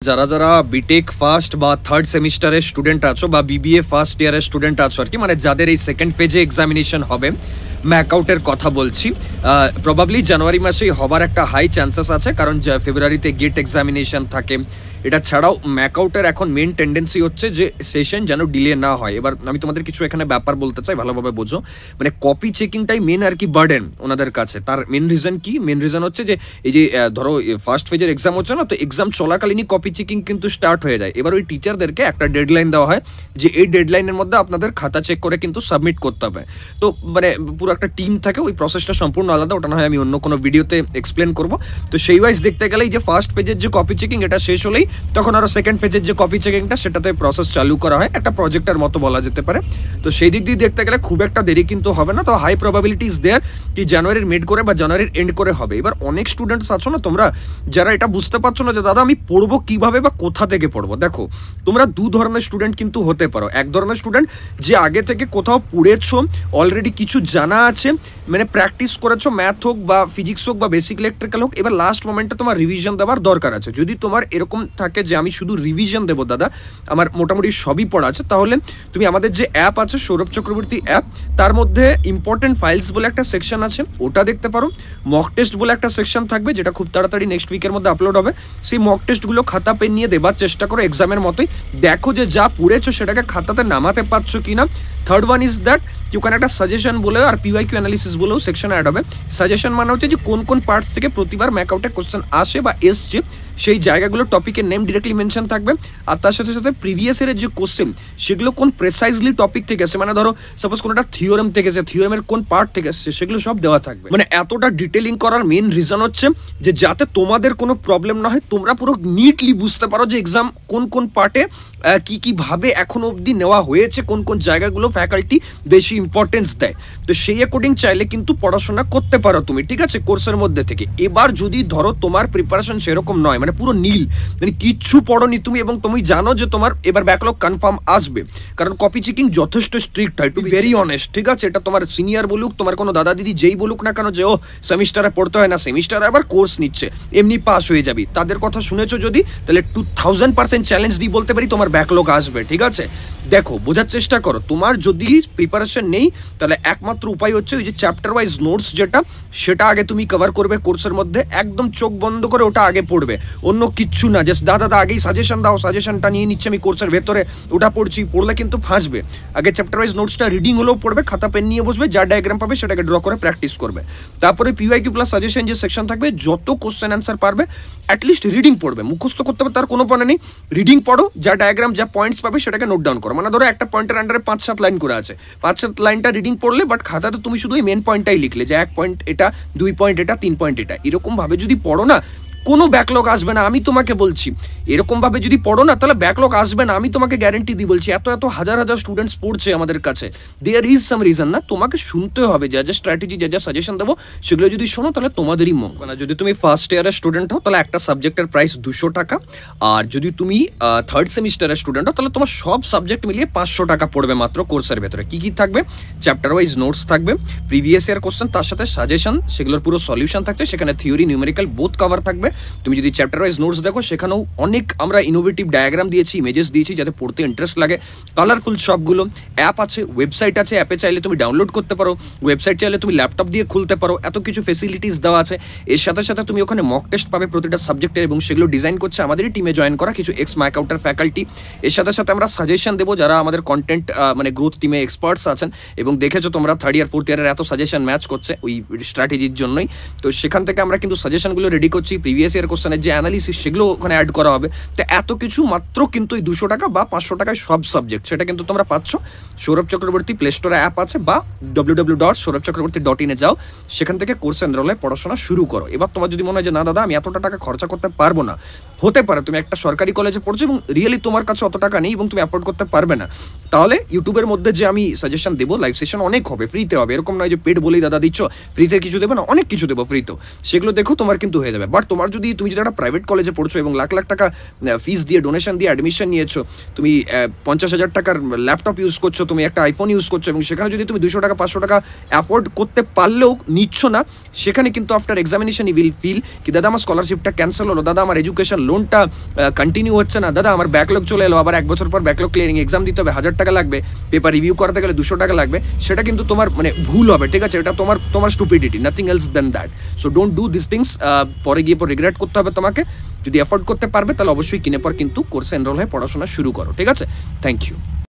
যারা যারা B Tech first বা থার্ড সেমিস্টারের স্টুডেন্ট আছো বা বিবিএ ফার্স্ট ইয়ারের স্টুডেন্ট আছো আর কি, মানে যাদের এই সেকেন্ড ফেজে এক্সামিনেশন হবে, ম্যাকআউটের কথা বলছি, প্রবাবলি জানুয়ারি মাসেই হবার একটা হাই চান্সেস আছে, কারণ ফেব্রুয়ারিতে গেট এক্সামিনেশন থাকে। এটা ছাড়াও ম্যাকআউটের এখন মেন টেন্ডেন্সি হচ্ছে যে সেশন যেন ডিলে না হয়। এবার আমি তোমাদের কিছু এখানে ব্যাপার বলতে চাই, ভালোভাবে বোঝো। মানে কপি চেকিংটাই মেন আর কি বার্ডেন ওনাদের কাছে। তার মেন রিজন কি? মেন রিজন হচ্ছে যে এই যে ধরো ফার্স্ট ফেজের এক্সাম হচ্ছে না, তো এক্সাম চলাকালীনই কপি চেকিং কিন্তু স্টার্ট হয়ে যায়। এবার ওই টিচারদেরকে একটা ডেডলাইন দেওয়া হয় যে এই ডেডলাইনের মধ্যে আপনাদের খাতা চেক করে কিন্তু সাবমিট করতে হবে। তো মানে পুরো একটা টিম থাকে, ওই প্রসেসটা সম্পূর্ণ আলাদা, ওটা না হয় আমি অন্য কোনো ভিডিওতে এক্সপ্লেন করবো। তো সেই ওয়াইজ দেখতে গেলেই যে ফার্স্ট পেজের যে কপি চেকিং এটা শেষ হলেই তখন আরো সেকেন্ড পেজের যে কপি চেকিংটা সেটাতে প্রসেস চালু করা হয়, একটা প্রজেক্টের মতো বলা যেতে পারে। তো সেই দিক দিয়ে দেখতে গেলে খুব একটা দেরি কিন্তু হবে না। তো হাই প্রবাবিলিটি ইজ দেয়ার কি জানুয়ারির মিড করে বা জানুয়ারির এন্ড করে হবে। এবার অনেক স্টুডেন্টস আছো না তোমরা, যারা এটা বুঝতে পারছো না যে দাদা আমি পড়বো কিভাবে বা কোথা থেকে পড়বো। দেখো তোমরা দু ধরনের স্টুডেন্ট কিন্তু হতে পারো। এক ধরনের স্টুডেন্ট যে আগে থেকে কোথাও পড়েছো, অলরেডি কিছু জানা আছে, মানে প্র্যাকটিস করেছো, ম্যাথ হোক বা ফিজিক্স হোক বা বেসিক ইলেকট্রিক্যাল হোক, এবার লাস্ট মোমেন্টে তোমার রিভিশন দেওয়ার দরকার আছে। যদি তোমার এরকম থাকে যে আমি শুধু রিভিশন দেবো দাদা, আমার মোটামুটি সবই পড়া আছে, তাহলে তুমি আমাদের যে অ্যাপ আছে সৌরভ চক্রবর্তী অ্যাপ, তার মধ্যে ইম্পর্টেন্ট ফাইলস বলে একটা সেকশন আছে, ওটা দেখতে পারো। মক টেস্ট বলে একটা সেকশন থাকবে, যেটা খুব তাড়াতাড়ি নেক্সট উইকের মধ্যে আপলোড হবে। সেই মক টেস্টগুলো খাতা পেন নিয়ে দেবার চেষ্টা করো এক্সামের মতোই। দেখো যে যা পড়েছো সেটাকে খাতাতে নামাতে পারছো কিনা। Third one is that you can একটা সাজেশন বলে আর পিওয়াইকিউ অ্যানালিসিস বলেও সেকশন অ্যাড হবে। সাজেশন মানে হচ্ছে যে কোন কোন পার্টস থেকে প্রতিবার ম্যাকআউটে কোশ্চেন আসে বা এসছে, সেই জায়গাগুলো টপিকের নেম ডিরেক্টলি মেনশন থাকবে। আর তার সাথে সাথে প্রিভিয়াস ইয়ারের যে কোশ্চেন সেগুলো কোন প্রেসাইজলি টপিক থেকে আসে, মানে ধরো সাপোজ কোনোটা থিওরেম থেকে এসে, থিওরেমের কোন পার্ট থেকে আসছে সেগুলো সব দেওয়া থাকবে। মানে এতটা ডিটেলিং করার মেন রিজন হচ্ছে যে যাতে তোমাদের কোনো প্রবলেম না হয়, তোমরা পুরো নিটলি বুঝতে পারো যে এক্সাম কোন কোন পার্টে কি কি ভাবে এখনো অবধি নেওয়া হয়েছে, কোন কোন জায়গাগুলো ফ্যাকাল্টি বেশি ইম্পর্টেন্স দেয়। তো সেই অ্যাকর্ডিং চাইলে কিন্তু পড়াশোনা করতে পারো তুমি, ঠিক আছে, কোর্সের মধ্যে থেকে। এবার যদি ধরো তোমার প্রিপারেশন সেরকম নয়, মানে পুরো নীল, মানে কিচ্ছু পড়োনি তুমি, এবং তুমি জানো যে তোমার এবার ব্যাকলগ কনফার্ম আসবে, কারণ কপি চেকিং যথেষ্ট স্ট্রিক্ট হয়, টু বি ভেরি অনেস্ট, ঠিক আছে। এটা তোমার সিনিয়র বলুক, তোমার কোনো দাদা দিদি যেই বলুক না কেন যে ও সেমিস্টারে পড়তে হয় না, সেমিস্টারে আবার কোর্স নিচ্ছে, এমনি পাস হয়ে যাবি, তাদের কথা শুনেছো যদি, তাহলে 2000% চ্যালেঞ্জ দিয়ে বলতে পারি তোমার ব্যাকলগ আসবে, ঠিক আছে। দেখো বোঝার চেষ্টা করো, তোমার যদি প্রিপারেশন নেই তাহলে একমাত্র উপায় হচ্ছে ওই যে চ্যাপ্টার ওয়াইজ নোটস যেটা, সেটা আগে তুমি কভার করবে কোর্সের মধ্যে, একদম চোখ বন্ধ করে ওটা আগে পড়বে, অন্য কিচ্ছু না। জাস্ট দাদা আগেই সাজেশন দাও, সাজেশনটা নিয়ে নিচ্ছে আমি কোর্সের ভেতরে, ওটা পড়ছি, পড়লে কিন্তু ফাঁসবে। আগে চ্যাপ্টার ওয়াইজ নোটসটা রিডিং হলেও পড়বে, খাতা পেন নিয়ে বসবে, যা ডায়াগ্রাম পাবে সেটাকে ড্র করে প্র্যাকটিস করবে। তারপরে পিওয়াইকিউ প্লাস সাজেশন যে সেকশন থাকবে, যত কোশ্চেন অ্যান্সার পারবে অ্যাটলিস্ট রিডিং পড়বে, মুখস্থ করতে হবে তার কোনো মানে নেই, রিডিং পড়ো, যা ডায়াগ্রাম যা পয়েন্টস পাবে সেটাকে নোট ডাউন করো। মানে ধরো একটা পয়েন্টের আন্ডারে 5-7 লাইন করে আছে, 5-7 লাইনটা রিডিং পড়লে, বাট খাতাতে তুমি শুধু ওই মেন পয়েন্টটাই লিখলে, যে 1 পয়েন্ট এটা, 2 পয়েন্ট এটা, 3 পয়েন্ট এটা, এরকম ভাবে যদি পড়ো না, কোনো ব্যাকলগ আসবে না, আমি তোমাকে বলছি। এরকম ভাবে যদি পড়ো না, তাহলে ব্যাকলগ আসবে না, আমি তোমাকে গ্যারেন্টি দিয়ে বলছি। এত এত হাজার হাজার স্টুডেন্টস পড়ছে আমাদের কাছে, দেয়ার ইজ সাম রিজন না, তোমাকে শুনতে হবে, যা যা স্ট্র্যাটেজি, যা যা সাজেশন দেবো সেগুলো যদি শোনো তাহলে তোমাদেরই মন। মানে যদি তুমি ফার্স্ট ইয়ারের স্টুডেন্ট হও তাহলে একটা সাবজেক্টের প্রাইস 200 টাকা, আর যদি তুমি থার্ড সেমিস্টারের স্টুডেন্ট হও তাহলে তোমার সব সাবজেক্ট মিলিয়ে 500 টাকা পড়বে মাত্র কোর্সের ভেতরে। কি কি থাকবে? চ্যাপ্টার ওয়াইজ নোটস থাকবে, প্রিভিয়াস ইয়ার কোশ্চেন, তার সাথে সাজেশন, সেগুলোর পুরো সলিউশন থাকছে, সেখানে থিওরি নিউমেরিক্যাল বোথ কভার থাকবে। তুমি যদি চ্যাপ্টার ওয়াইজ নোটস দেখো, সেখানেও অনেক আমরা ইনোভেটিভ ডায়াগ্রাম দিয়েছি, ইমেজেস দিয়েছি, যাতে পড়তে ইন্টারেস্ট লাগে, কালারফুল সবগুলো। অ্যাপ আছে, ওয়েবসাইট আছে, অ্যাপে চাইলে তুমি ডাউনলোড করতে পারো, ওয়েবসাইট চাইলে তুমি ল্যাপটপ দিয়ে খুলতে পারো, এত কিছু ফেসিলিটিস দেওয়া আছে। এর সাথে সাথে তুমি ওখানে মক টেস্ট পাবে প্রতিটা সাবজেক্টের, এবং সেগুলো ডিজাইন করছে আমাদেরই টিমে জয়েন করা কিছু এক্স ম্যাকআউটার ফ্যাকাল্টি। এর সাথে সাথে আমরা সাজেশন দেবো, যারা আমাদের কন্টেন্ট মানে গ্রোথ টিমে এক্সপার্টস আছেন, এবং দেখেছো তোমরা থার্ড ইয়ার ফোর্থ ইয়ারের এত সাজেশন ম্যাচ করছে ওই স্ট্র্যাটেজির জন্যই। তো সেখান থেকে আমরা কিন্তু সাজেশনগুলো রেডি করছি, প্রিভিয়াস ইয়ার কোশ্চেনের যে অ্যানালিসিস সেগুলো ওখানে অ্যাড করা হবে। তো এত কিছু মাত্র কিন্তু এই 200 টাকা বা 500 টাকায় সব সাবজেক্ট, সেটা কিন্তু তোমরা পাচ্ছ। সৌরভ চক্রবর্তী প্লে স্টোরে অ্যাপ আছে, বা www.সৌরভচক্রবর্তী.in যাও, সেখান থেকে কোর্স এনরোলে পড়াশোনা শুরু করো। এবার তোমার যদি মনে হয় যে না দাদা আমি এতটা টাকা খরচা করতে পারবো না, হতে পারে তুমি একটা সরকারি কলেজে পড়ছো এবং রিয়েলি তোমার কাছে অত টাকা নেই এবং তুমি অ্যাফোর্ড করতে পারবে না, তাহলে ইউটিউবের মধ্যে যে আমি সাজেশন দেবো, লাইভ সেশন অনেক হবে, ফ্রিতে হবে, এরকম নয় যে পেড বলেই দাদা দিচ্ছ ফ্রিতে কিছু দেবো না, অনেক কিছু দেবো ফ্রিতে, সেগুলো দেখো তোমার কিন্তু হয়ে যাবে। বাট তোমার যদি তুমি যদি একটা প্রাইভেট কলেজে পড়ছো এবং লাখ লাখ টাকা ফিস দিয়ে ডোনেশন দিয়ে অ্যাডমিশন নিয়েছো, তুমি 50,000 টাকার ল্যাপটপ ইউজ করছো, তুমি একটা আইফোন ইউজ করছো, এবং সেখানে যদি তুমি 200 টাকা 500 টাকা অ্যাফোর্ড করতে পারলেও নিচ্ছ না, সেখানে কিন্তু after examination you will feel কি দাদা আমার স্কলারশিপটা ক্যান্সেল হলো, দাদা আমার এডুকেশন লোনটা কন্টিনিউ হচ্ছে না, দাদা আমার ব্যাকলগ চলে এলো, আবার 1 বছর পর ব্যাকলগ ক্লিয়ারিং এক্সাম দিতে হবে, 1000 টাকা লাগবে, পেপার রিভিউ করাতে গেলে 200 টাকা লাগবে। সেটা কিন্তু তোমার মানে ভুল হবে, ঠিক আছে? এটা তোমার stupidity, nothing else than that. So don't do this things. পরে গিয়ে রিগ্রেট করতে হবে তোমাকে। যদি অ্যাফোর্ড করতে পারবে তাহলে অবশ্যই কিনে পর কিন্তু কোর্সে এনরোল হয়ে পড়াশোনা শুরু করো, ঠিক আছে? Thank you.